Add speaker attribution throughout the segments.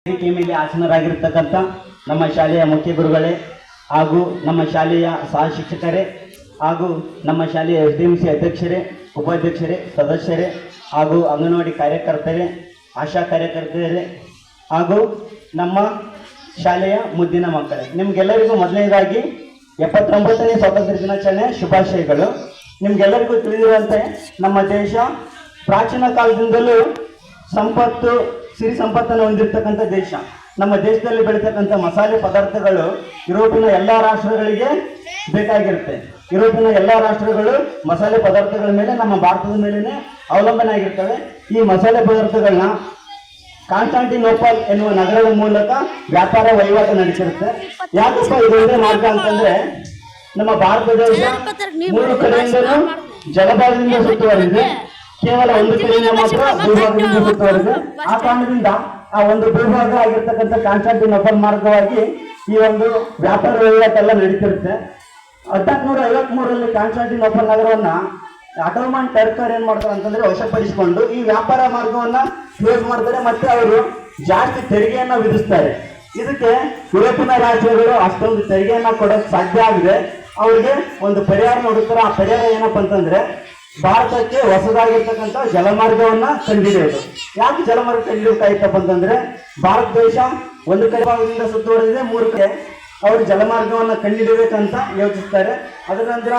Speaker 1: ವೇದಿಕೆ ಮೇಲೆ ಆಸನರಾಗಿರ್ತಕ್ಕಂಥ ನಮ್ಮ ಶಾಲೆಯ ಮುಖ್ಯ ಗುರುಗಳೇ ಹಾಗೂ ನಮ್ಮ ಶಾಲೆಯ ಸಹ ಶಿಕ್ಷಕರೇ ಹಾಗೂ ನಮ್ಮ ಶಾಲೆಯ SDMC ಅಧ್ಯಕ್ಷರೇ, ಉಪಾಧ್ಯಕ್ಷರೇ, ಸದಸ್ಯರೇ ಹಾಗೂ ಅಂಗನವಾಡಿ ಕಾರ್ಯಕರ್ತರೇ, ಆಶಾ ಕಾರ್ಯಕರ್ತರೇ ಹಾಗೂ ನಮ್ಮ ಶಾಲೆಯ ಮುದ್ದಿನ ಮಕ್ಕಳೇ, ನಿಮ್ಗೆಲ್ಲರಿಗೂ ಮೊದಲನೇದಾಗಿ 79ನೇ ಸ್ವಾತಂತ್ರ್ಯ ದಿನಾಚರಣೆ ಶುಭಾಶಯಗಳು. ನಿಮ್ಗೆಲ್ಲರಿಗೂ ತಿಳಿದಿರುವಂತೆ ನಮ್ಮ ದೇಶ ಪ್ರಾಚೀನ ಕಾಲದಿಂದಲೂ ಸಿರಿ ಸಂಪತ್ತನ್ನು ಹೊಂದಿರತಕ್ಕಂಥ ದೇಶ. ನಮ್ಮ ದೇಶದಲ್ಲಿ ಬೆಳೀತಕ್ಕಂಥ ಮಸಾಲೆ ಪದಾರ್ಥಗಳು ಯುರೋಪಿನ ಎಲ್ಲ ರಾಷ್ಟ್ರಗಳಿಗೆ ಬೇಕಾಗಿರುತ್ತೆ. ಯುರೋಪಿನ ಎಲ್ಲ ರಾಷ್ಟ್ರಗಳು ಮಸಾಲೆ ಪದಾರ್ಥಗಳ ಮೇಲೆ ನಮ್ಮ ಭಾರತದ ಮೇಲೇ ಅವಲಂಬನೆ ಆಗಿರ್ತವೆ. ಈ ಮಸಾಲೆ ಪದಾರ್ಥಗಳನ್ನ ಕಾನ್ಸ್ಟಾಂಟಿನೋಪಲ್ ಎನ್ನುವ ನಗರದ ಮೂಲಕ ವ್ಯಾಪಾರ ವಹಿವಾಟು ನಡೀತಿರುತ್ತೆ. ಯಾಕಪ್ಪ ಇದೊಂದೇ ಮಾರ್ಗ ಅಂತಂದ್ರೆ, ನಮ್ಮ ಭಾರತ ದೇಶ 3 ಕಡೆಯಿಂದಲೂ ಜಲಭಾಗದಿಂದ ಸುತ್ತುವರಿದೆ, ಕೇವಲ ಒಂದು ಕಡೆಯಿಂದ ಮಾತ್ರ ಭೂಭಾಗದಿಂದ ಸುತ್ತುವರಿದೆ. ಆ ಕಾರಣದಿಂದ ಆ ಒಂದು ಭೂಭಾಗ ಆಗಿರ್ತಕ್ಕಂಥ ಕಾನ್ಸ್ಟಾಂಟಿನೋಪಲ್ ಮಾರ್ಗವಾಗಿ ಈ ಒಂದು ವ್ಯಾಪಾರ ವಹಿವಾಟೆಲ್ಲ ನಡೀತಿರುತ್ತೆ. 1853ರಲ್ಲಿ ಕಾನ್ಸ್ಟಾಂಟಿನೋಪಲ್ ನಗರವನ್ನ ಆಟೋಮನ್ ಟರ್ಕರ್ ಏನ್ ಮಾಡ್ತಾರೆ ಅಂತಂದ್ರೆ ವಶಪಡಿಸಿಕೊಂಡು ಈ ವ್ಯಾಪಾರ ಮಾರ್ಗವನ್ನ ಕ್ಲೋಸ್ ಮಾಡ್ತಾರೆ. ಮತ್ತೆ ಅವರು ಜಾಸ್ತಿ ತೆರಿಗೆಯನ್ನ ವಿಧಿಸ್ತಾರೆ. ಇದಕ್ಕೆ ಯುರೋಪಿನ ರಾಜ್ಯಗಳು ಅಷ್ಟೊಂದು ತೆರಿಗೆಯನ್ನ ಕೊಡೋಕೆ ಸಾಧ್ಯ ಆಗಿದೆ. ಅವ್ರಿಗೆ ಒಂದು ಪರಿಹಾರ ನೋಡುತ್ತಾರೆ. ಆ ಪರಿಹಾರ ಏನಪ್ಪ ಅಂತಂದ್ರೆ, ಭಾರತಕ್ಕೆ ಹೊಸದಾಗಿರ್ತಕ್ಕಂಥ ಜಲಮಾರ್ಗವನ್ನ ಕಂಡುಹಿಡಿಯೋದು. ಯಾಕೆ ಜಲಮಾರ್ಗ ಕಂಡುಹಿಡಿಯಬೇಕಾಯ್ತಪ್ಪ ಅಂತಂದ್ರೆ, ಭಾರತ ದೇಶ ಒಂದು ಕಡೆ ಭಾಗದಿಂದ ಸುತ್ತುವರೆದಿದೆ, 3 ಕಡೆ ಅವರು ಜಲಮಾರ್ಗವನ್ನ ಕಂಡುಹಿಡಿಯಬೇಕಂತ ಯೋಚಿಸ್ತಾರೆ. ಅದರ ನಂತರ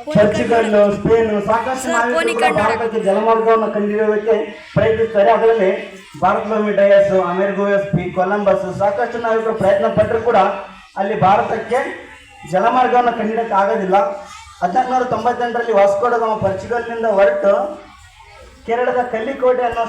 Speaker 1: ಪೋರ್ಚುಗಲ್, ಸ್ಪೇನ್ ಸಾಕಷ್ಟು ನಾವಿಕರು ಭಾರತಕ್ಕೆ ಜಲಮಾರ್ಗವನ್ನು ಕಂಡುಹಿಡಿಯೋದಕ್ಕೆ ಪ್ರಯತ್ನಿಸ್ತಾರೆ. ಅದರಲ್ಲಿ ಬಾರ್ತಲೋಮಿ ಡಯಸ್, ಅಮೆರಿಗೋ ವೆಸ್ಪಿ, ಕೊಲಂಬಸ್ ಸಾಕಷ್ಟು ನಾವಿಕರು ಪ್ರಯತ್ನ ಪಟ್ಟರು ಕೂಡ ಅಲ್ಲಿ ಭಾರತಕ್ಕೆ ಜಲಮಾರ್ಗವನ್ನು ಕಂಡುಹಿಡಿಯಕ್ಕೆ ಆಗೋದಿಲ್ಲ. 1898ರಲ್ಲಿ ವಾಸ್ಕೋ ಡ ಗಾಮ ಪೋರ್ಚುಗಲ್ನಿಂದ ಹೊರಟು ಕೇರಳದ ಕಲ್ಲಿಕೋಟೆ ಅನ್ನೋ